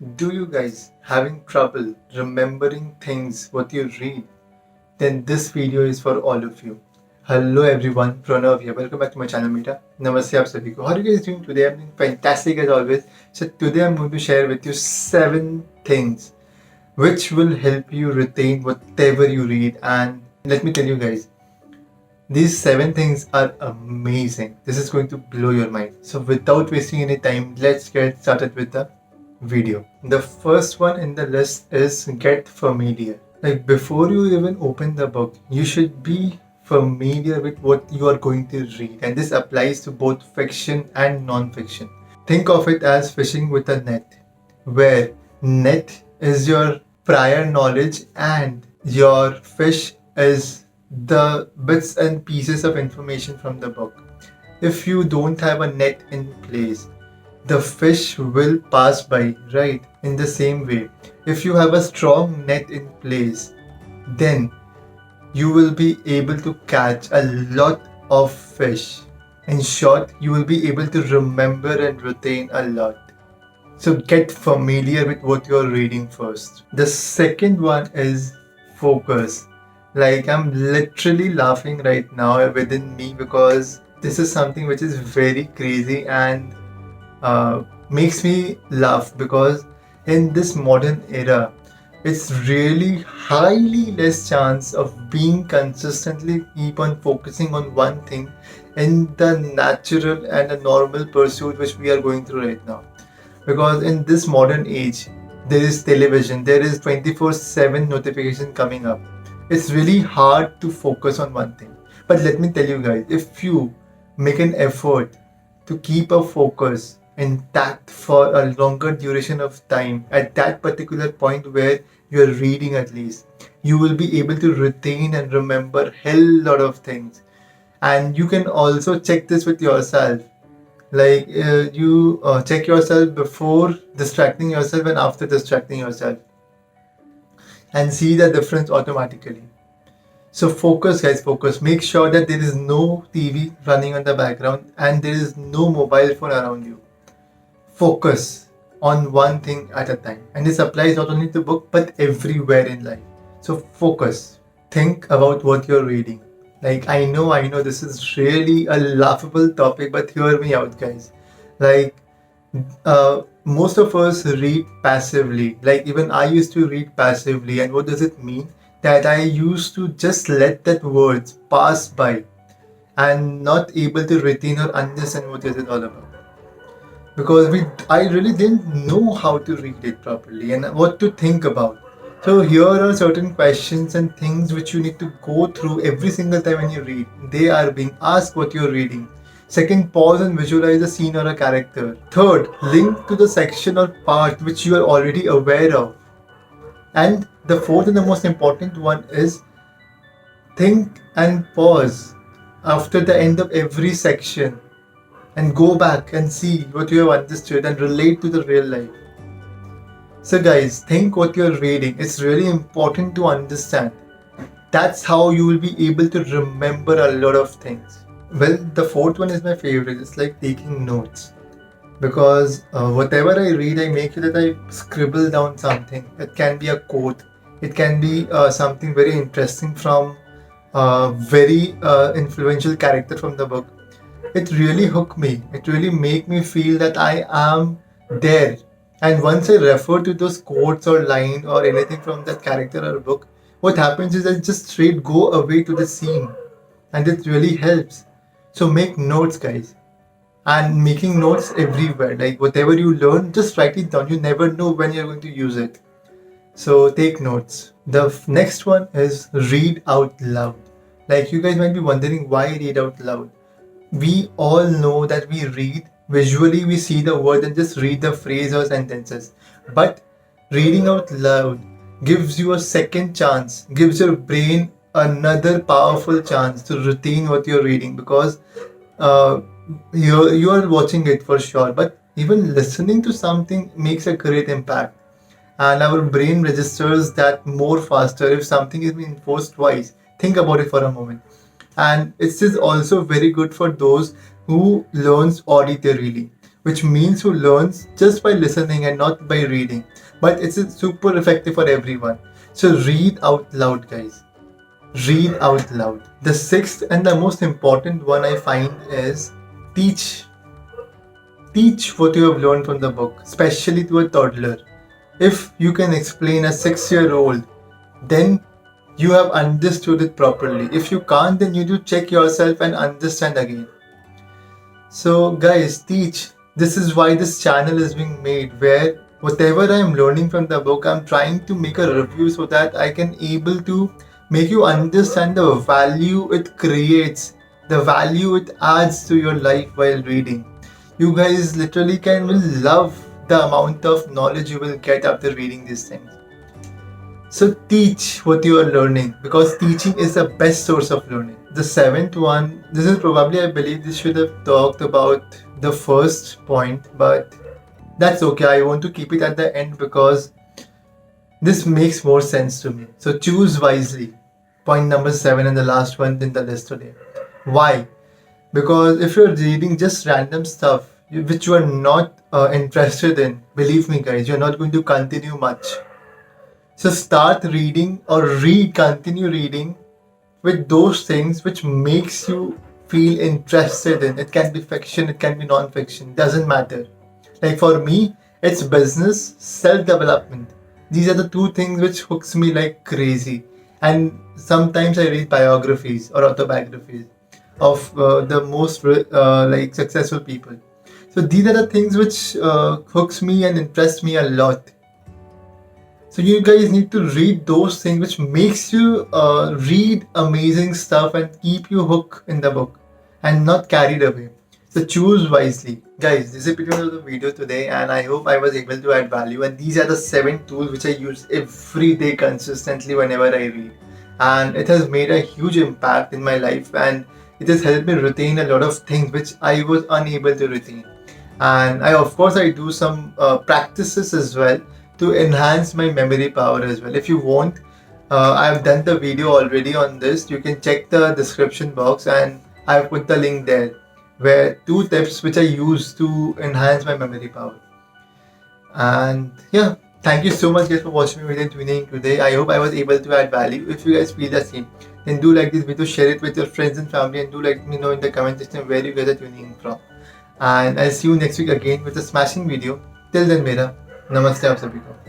Do you guys having trouble remembering things what you read? Then this video is for all of you. Hello everyone, Pranav here. Welcome back to my channel, Meeta. Namaste, aap sabhi ko. How are you guys doing today? I'm doing fantastic as always. So today I'm going to share with you 7 things which will help you retain whatever you read. And let me tell you guys, these 7 things are amazing. This is going to blow your mind. So without wasting any time, let's get started with the video. The first one in the list is get familiar. Like before you even open the book, you should be familiar with what you are going to read. And this applies to both fiction and non-fiction. Think of it as fishing with a net, where net is your prior knowledge and your fish is the bits and pieces of information from the book. If you don't have a net in place, the fish will pass by, right? In the same way, if you have a strong net in place, then you will be able to catch a lot of fish. In short, you will be able to remember and retain a lot. So get familiar with what you're reading first. The second one is focus. Like I'm literally laughing right now within me because this is something which is very crazy and makes me laugh because in this modern era, it's really highly less chance of being consistently keep on focusing on one thing in the natural and a normal pursuit which we are going through right now. Because in this modern age, there is television, there is 24/7 notification coming up. It's really hard to focus on one thing. But let me tell you guys, if you make an effort to keep a focus intact for a longer duration of time at that particular point where you're reading, at least you will be able to retain and remember hell lot of things. And you can also check this with yourself, like you check yourself before distracting yourself and after distracting yourself and see the difference automatically. So focus guys, focus. Make sure that there is no TV running on the background and there is no mobile phone around you. Focus on one thing at a time, and this applies not only to book but everywhere in life. So focus. Think about what you're reading. Like I know this is really a laughable topic, but hear me out guys. Like most of us read passively. Like even I used to read passively, and what does it mean? That I used to just let that words pass by and not able to retain or understand what is it all about, because I really didn't know how to read it properly and what to think about. So here are certain questions and things which you need to go through every single time when you read. They are being asked what you're reading. Second, pause and visualize a scene or a character. Third, link to the section or part which you are already aware of. And the fourth and the most important one is think and pause after the end of every section and go back and see what you have understood and relate to the real life. So guys, think what you're reading. It's really important to understand. That's how you will be able to remember a lot of things. Well, the fourth one is my favorite. It's like taking notes. Because whatever I read, I make sure that I scribble down something. It can be a quote. It can be something very interesting from a very influential character from the book. It really hooked me. It really make me feel that I am there. And once I refer to those quotes or line or anything from that character or book, what happens is I just straight go away to the scene, and it really helps. So make notes, guys, and making notes everywhere. Like whatever you learn, just write it down. You never know when you're going to use it. So take notes. The next one is read out loud. Like you guys might be wondering why read out loud. We all know that we read visually, we see the word and just read the phrase or sentences. But reading out loud gives you a second chance, gives your brain another powerful chance to retain what you're reading, because uh, you are watching it for sure, but even listening to something makes a great impact, and our brain registers that more faster if something is being enforced twice. Think about it for a moment. And it is also very good for those who learns auditorily. which means who learns just by listening and not by reading. But it's super effective for everyone. So read out loud, guys. Read out loud. The sixth and the most important one I find is teach. Teach what you have learned from the book, especially to a toddler. If you can explain a 6-year-old, then you have understood it properly. If you can't, then you do check yourself and understand again. So, guys, teach. This is why this channel is being made, where whatever I am learning from the book, I'm trying to make a review so that I can able to make you understand the value it creates, the value it adds to your life while reading. You guys literally can will love the amount of knowledge you will get after reading these things. So teach what you are learning, because teaching is the best source of learning. The seventh one, this is probably, I believe this should have talked about the first point, but that's okay. I want to keep it at the end because this makes more sense to me. So choose wisely. Point number 7 and the last one in the list today. Why? Because if you're reading just random stuff which you are not interested in, believe me guys, you're not going to continue much. So start reading or continue reading with those things which makes you feel interested in. It can be fiction, it can be non-fiction, doesn't matter. Like for me, it's business, self-development. These are the two things which hooks me like crazy. And sometimes I read biographies or autobiographies of the most like successful people. So these are the things which hooks me and interest me a lot. So you guys need to read those things which makes you read amazing stuff and keep you hooked in the book and not carried away. So choose wisely. Guys, this is the end of the video today, and I hope I was able to add value. And these are the 7 tools which I use every day consistently whenever I read. And it has made a huge impact in my life, and it has helped me retain a lot of things which I was unable to retain. And of course I do some practices as well to enhance my memory power as well. If you want, I've done the video already on this. You can check the description box and I've put the link there, where 2 tips which I use to enhance my memory power. And yeah, thank you so much guys for watching me and tuning in today. I hope I was able to add value. If you guys feel the same, then do like this video, share it with your friends and family, and do let me know in the comment section where you guys are tuning in from. And I'll see you next week again with a smashing video. Till then, मेरा नमस्ते आप सभी को.